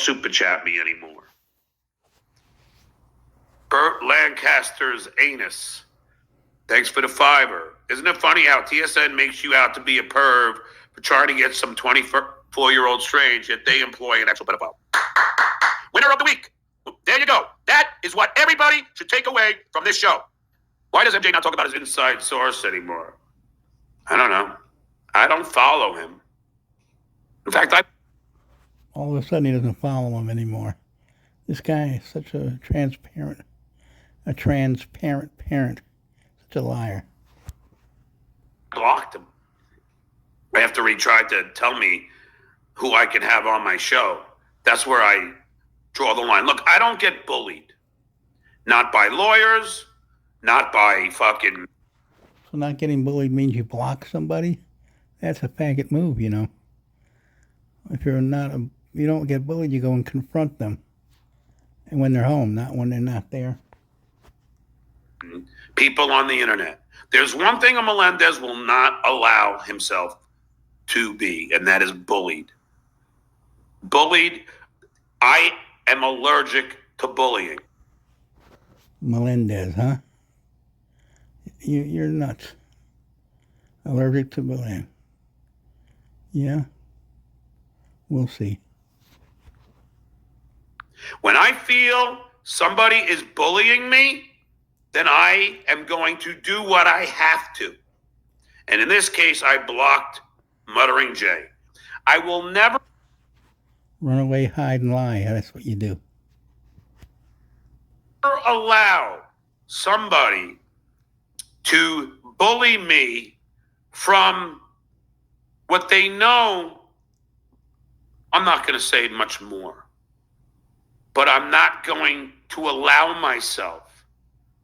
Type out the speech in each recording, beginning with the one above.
super chat me anymore. Burt Lancaster's anus. Thanks for the $5. Isn't it funny how TSN makes you out to be a perv for trying to get some 24-year-old strange, yet they employ an actual pedophile? Winner of the week. There you go. That is what everybody should take away from this show. Why does MJ not talk about his inside source anymore? I don't know. I don't follow him. In fact, all of a sudden he doesn't follow him anymore. This guy is such a transparent parent. Such a liar. Blocked him after he tried to tell me who I can have on my show. That's where I draw the line. Look, I don't get bullied. Not by lawyers, not by fucking... So not getting bullied means you block somebody? That's a faggot move, you know. If you don't get bullied, you go and confront them. And when they're home, not when they're not there. People on the internet. There's one thing a Melendez will not allow himself to be, and that is bullied. Bullied. I am allergic to bullying. Melendez, huh? You're nuts. Allergic to bullying. Yeah? We'll see. When I feel somebody is bullying me, then I am going to do what I have to. And in this case, I blocked Muttering Jay. I will never run away, hide, and lie. That's what you do. Allow somebody to bully me from what they know. I'm not going to say much more, but I'm not going to allow myself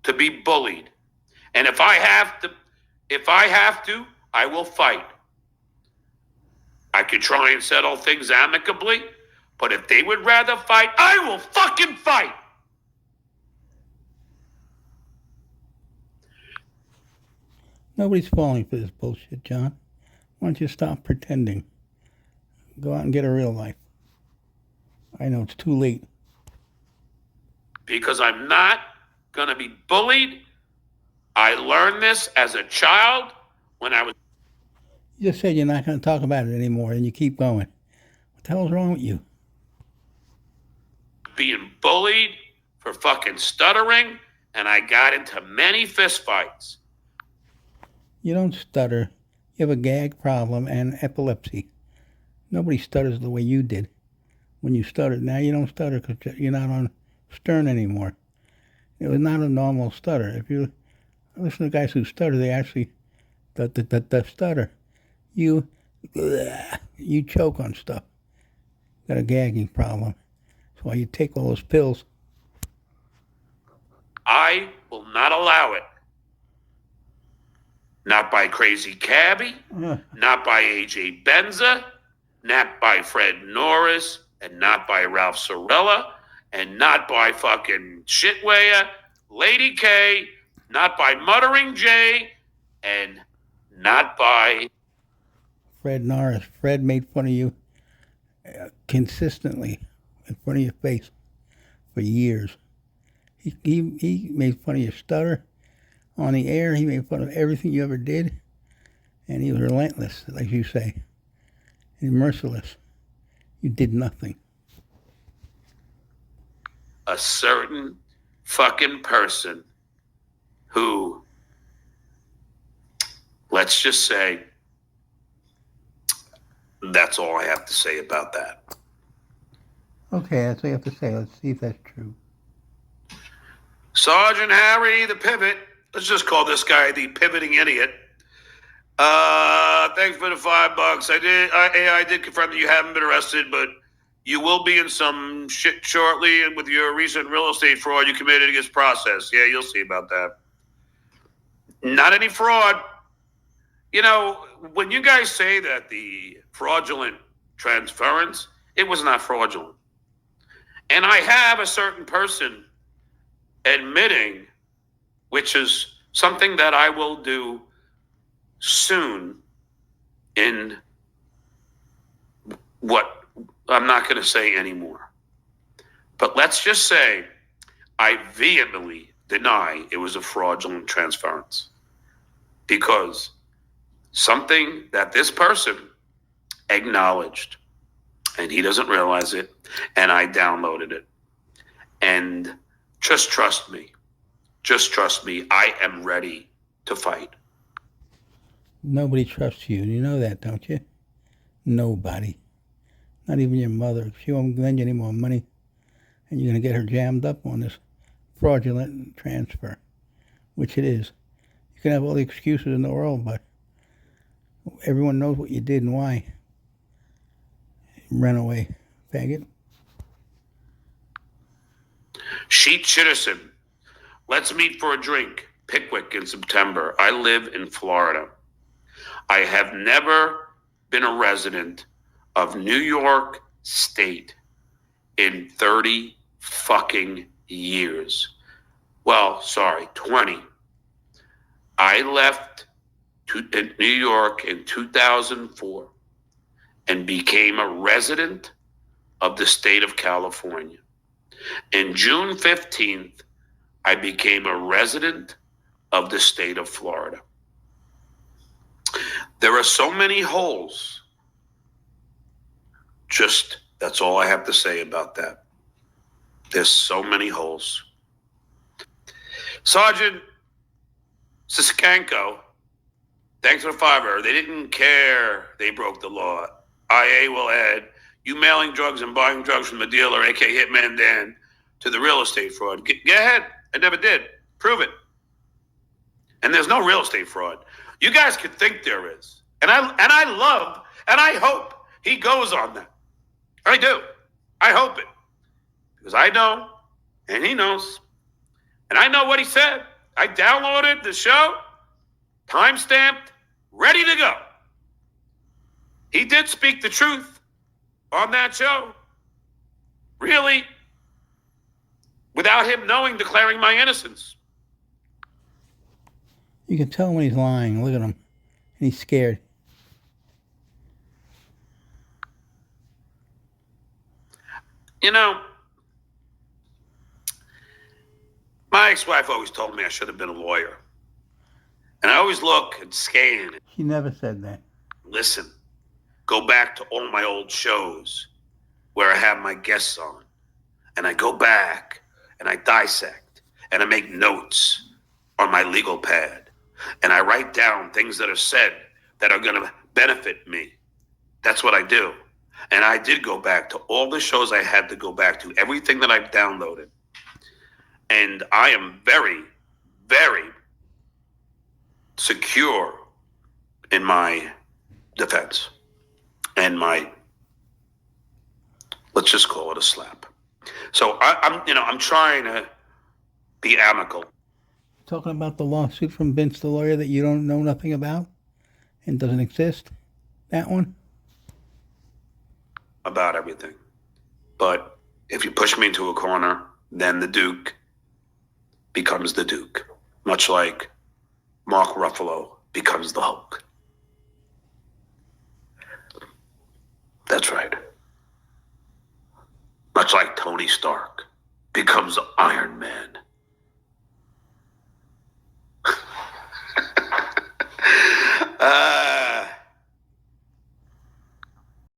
to be bullied. And if I have to, I will fight. I could try and settle things amicably, but if they would rather fight, I will fucking fight. Nobody's falling for this bullshit, John. Why don't you stop pretending? Go out and get a real life. I know it's too late. Because I'm not going to be bullied. I learned this as a child when I was... You just said you're not going to talk about it anymore, and you keep going. What the hell's wrong with you? Being bullied for fucking stuttering, and I got into many fistfights. You don't stutter. You have a gag problem and epilepsy. Nobody stutters the way you did when you stuttered. Now you don't stutter because you're not on Stern anymore. It was not a normal stutter. If you listen to guys who stutter, they actually the stutter. You choke on stuff. Got a gagging problem. That's why you take all those pills. I will not allow it. Not by Crazy Cabby, not by AJ Benza, not by Fred Norris, and not by Ralph Sorella, and not by fucking Shitwaya, Lady K, not by Muttering Jay, and not by Fred Norris. Fred made fun of you consistently in front of your face for years. He made fun of your stutter on the air. He made fun of everything you ever did, and he was relentless, like you say, and merciless. You did nothing. A certain fucking person who, let's just say, that's all I have to say about that. Okay, that's all you have to say. Let's see if that's true. Sergeant Harry, the pivot. Let's just call this guy the pivoting idiot. Thanks for the $5. I did confirm that you haven't been arrested, but you will be in some shit shortly, and with your recent real estate fraud you committed against process. Yeah, you'll see about that. Not any fraud. You know, when you guys say that the fraudulent transference, it was not fraudulent. And I have a certain person admitting, which is something that I will do soon in what I'm not going to say anymore. But let's just say I vehemently deny it was a fraudulent transference because something that this person acknowledged, and he doesn't realize it, and I downloaded it. And just trust me. Just trust me. I am ready to fight. Nobody trusts you. You know that, don't you? Nobody. Not even your mother. If she won't lend you any more money, and you're going to get her jammed up on this fraudulent transfer, which it is. You can have all the excuses in the world, but everyone knows what you did and why. Run away, faggot. Sheet Chitterson, let's meet for a drink. Pickwick in September. I live in Florida. I have never been a resident of New York State in 30 fucking years. Well, sorry, 20. I left New York in 2004 and became a resident of the state of California. In June 15th, I became a resident of the state of Florida. There are so many holes. Just, that's all I have to say about that. There's so many holes. Sergeant Siskanko, thanks for the $5. They didn't care they broke the law. IA will add, you mailing drugs and buying drugs from the dealer, aka Hitman Dan, to the real estate fraud. Go ahead. I never did. Prove it. And there's no real estate fraud. You guys could think there is. And I love, and I hope he goes on that. I do. I hope it. Because I know, and he knows. And I know what he said. I downloaded the show, time-stamped, ready to go. He did speak the truth on that show. Really, without him knowing, declaring my innocence. You can tell when he's lying. Look at him. And he's scared. You know, my ex-wife always told me I should have been a lawyer. And I always look and scan. She never said that. Listen, go back to all my old shows where I have my guests on. And I go back and I dissect and I make notes on my legal pad. And I write down things that are said that are going to benefit me. That's what I do. And I did go back to all the shows I had to go back to, everything that I've downloaded. And I am very, very secure in my defense and my, let's just call it a slap. So I'm trying to be amicable. Talking about the lawsuit from Vince the lawyer that you don't know nothing about and doesn't exist? That one? About everything. But if you push me into a corner, then the Duke becomes the Duke. Much like Mark Ruffalo becomes the Hulk. That's right. Much like Tony Stark becomes Iron Man.